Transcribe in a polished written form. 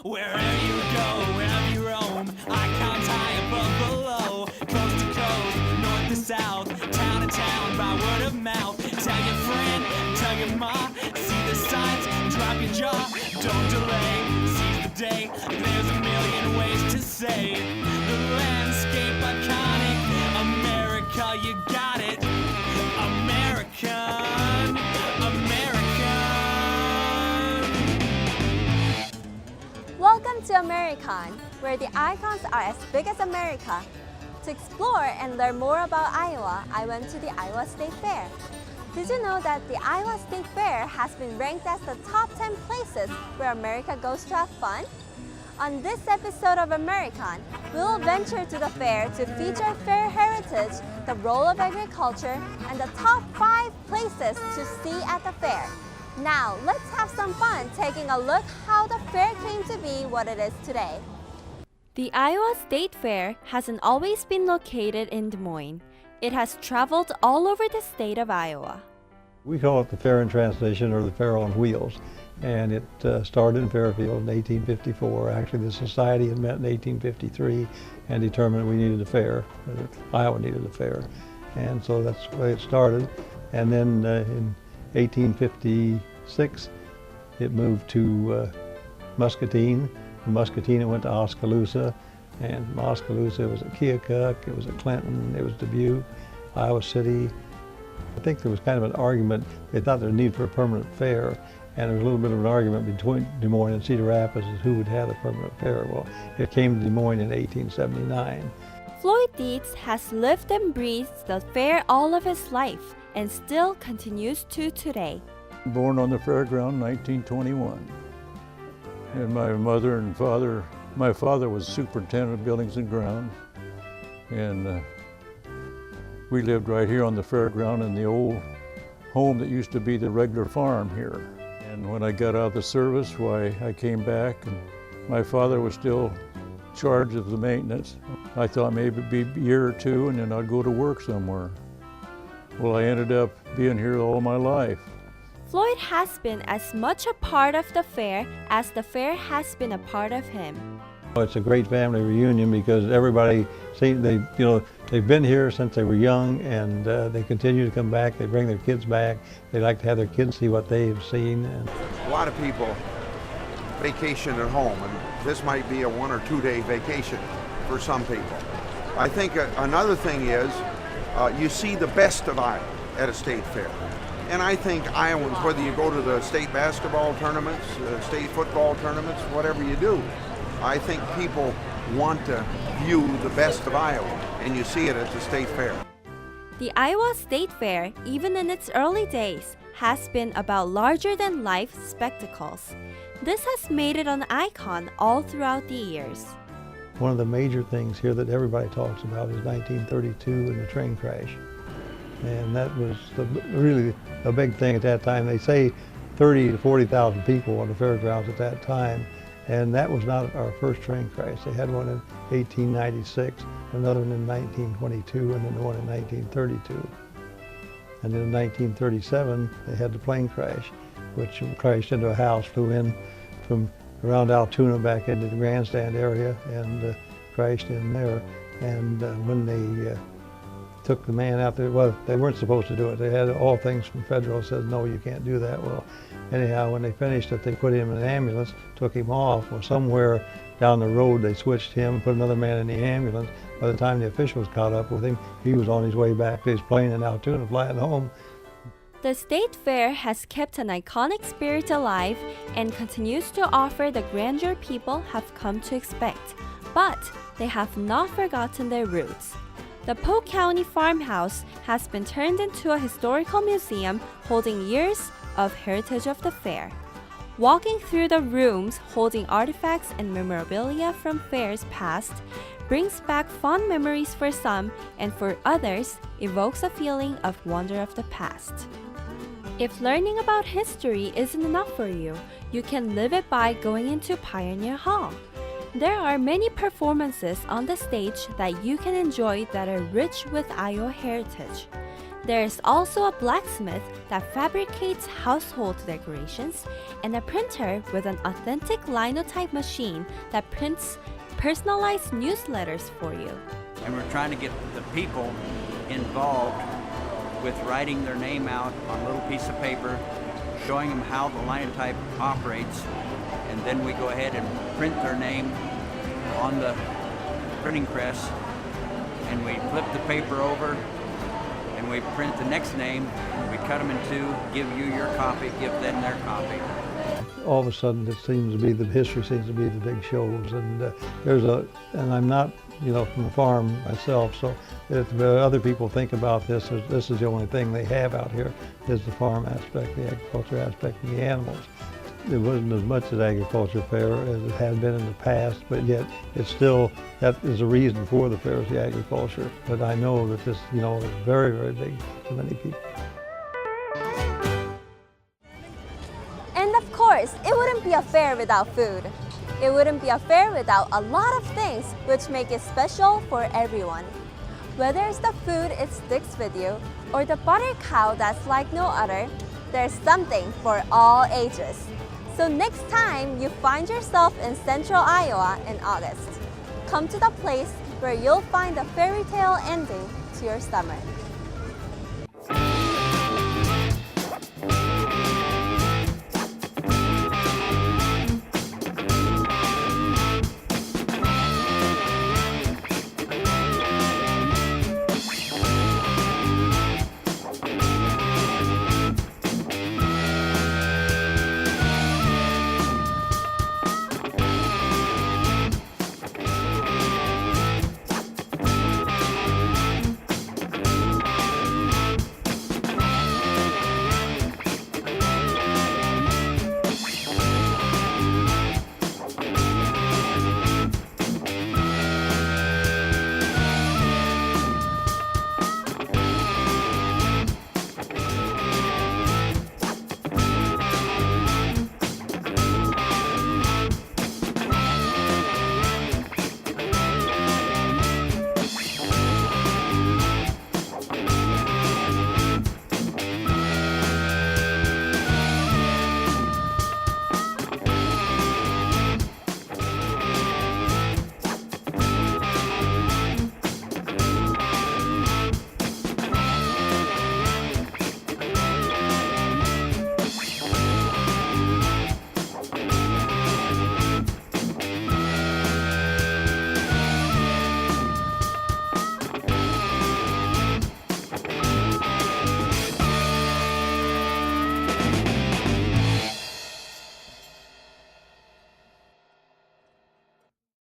Wherever you go, wherever you roam, icons high above, below, coast to coast, north to south, town to town, by word of mouth. Tell your friend, tell your mom, see the signs, drop your jaw, don't delay, seize the day. There's a million ways to say the landscape iconic. America, you got it. AmerICON, AmerICON. Welcome to AmerICON, where the icons are as big as America. To explore and learn more about Iowa, I went to the Iowa State Fair. Did you know that the Iowa State Fair has been ranked as the top 10 places where America goes to have fun? On this episode of AmerICON, we will venture to the fair to feature fair heritage, the role of agriculture, and the top 5 places to see at the fair. Now, let's have some fun taking a look how the fair came to be what it is today. The Iowa State Fair hasn't always been located in Des Moines. It has traveled all over the state of Iowa. We call it the Fair in Translation, or the Fair on Wheels, and it started in Fairfield in 1854. Actually, the society had met in 1853 and determined we needed a fair, Iowa needed a fair, and so that's the way it started. And then in 1856, it moved to Muscatine. From Muscatine, it went to Oskaloosa, and from Oskaloosa, it was at Keokuk, it was at Clinton, it was Dubuque, Iowa City. I think there was kind of an argument. They thought there was a need for a permanent fair, and there was a little bit of an argument between Des Moines and Cedar Rapids as who would have the permanent fair. Well, it came to Des Moines in 1879. Floyd Dietz has lived and breathed the fair all of his life and still continues to today. Born on the fairground in 1921. And my mother and father, my father was superintendent of buildings and grounds, and we lived right here on the fairground in the old home that used to be the regular farm here. And when I got out of the service, why, I came back, and my father was still in charge of the maintenance. I thought maybe it'd be a year or two and then I'd go to work somewhere. Well, I ended up being here all my life. Floyd has been as much a part of the fair as the fair has been a part of him. It's a great family reunion because everybody, they've been here since they were young, and they continue to come back. They bring their kids back. They like to have their kids see what they've seen. A lot of people vacation at home, and this might be a 1 or 2 day vacation for some people. I think another thing is you see the best of Iowa at a state fair. And I think Iowans, whether you go to the state basketball tournaments, state football tournaments, whatever you do, I think people want to view the best of Iowa, and you see it at the state fair. The Iowa State Fair, even in its early days, has been about larger-than-life spectacles. This has made it an icon all throughout the years. One of the major things here that everybody talks about is 1932 and the train crash. And that was really a big thing at that time. They say 30 to 40,000 people on the fairgrounds at that time. And that was not our first train crash. They had one in 1896, another one in 1922, and then one in 1932. And then in 1937, they had the plane crash, which crashed into a house, flew in from around Altoona back into the grandstand area and crashed in there. And when they took the man out there, well, they weren't supposed to do it. They had all things from federal says, no, you can't do that. Well, anyhow, when they finished it, they put him in an ambulance, took him off. Well, somewhere down the road, they switched him, put another man in the ambulance. By the time the officials caught up with him, he was on his way back to his plane in Altoona flying home. The State Fair has kept an iconic spirit alive and continues to offer the grandeur people have come to expect. But they have not forgotten their roots. The Polk County Farmhouse has been turned into a historical museum holding years of heritage of the fair. Walking through the rooms holding artifacts and memorabilia from fairs past brings back fond memories for some, and for others, evokes a feeling of wonder of the past. If learning about history isn't enough for you, you can live it by going into Pioneer Hall. There are many performances on the stage that you can enjoy that are rich with Iowa heritage. There's also a blacksmith that fabricates household decorations and a printer with an authentic linotype machine that prints personalized newsletters for you. And we're trying to get the people involved with writing their name out on a little piece of paper, showing them how the linotype operates, and then we go ahead and print their name on the printing press, and we flip the paper over, and we print the next name, we cut them in two, give you your copy, give them their copy. All of a sudden, it seems to be, the history seems to be the big shows, and and I'm not, from the farm myself, so if other people think about this is the only thing they have out here, is the farm aspect, the agriculture aspect, and the animals. It wasn't as much an agriculture fair as it had been in the past, but yet it's still, that is a reason for the fair, is the agriculture. But I know that this, is very, very big to many people. And of course, it wouldn't be a fair without food. It wouldn't be a fair without a lot of things which make it special for everyone. Whether it's the food it sticks with you, or the butter cow that's like no other, there's something for all ages. So next time you find yourself in Central Iowa in August, come to the place where you'll find a fairy tale ending to your summer.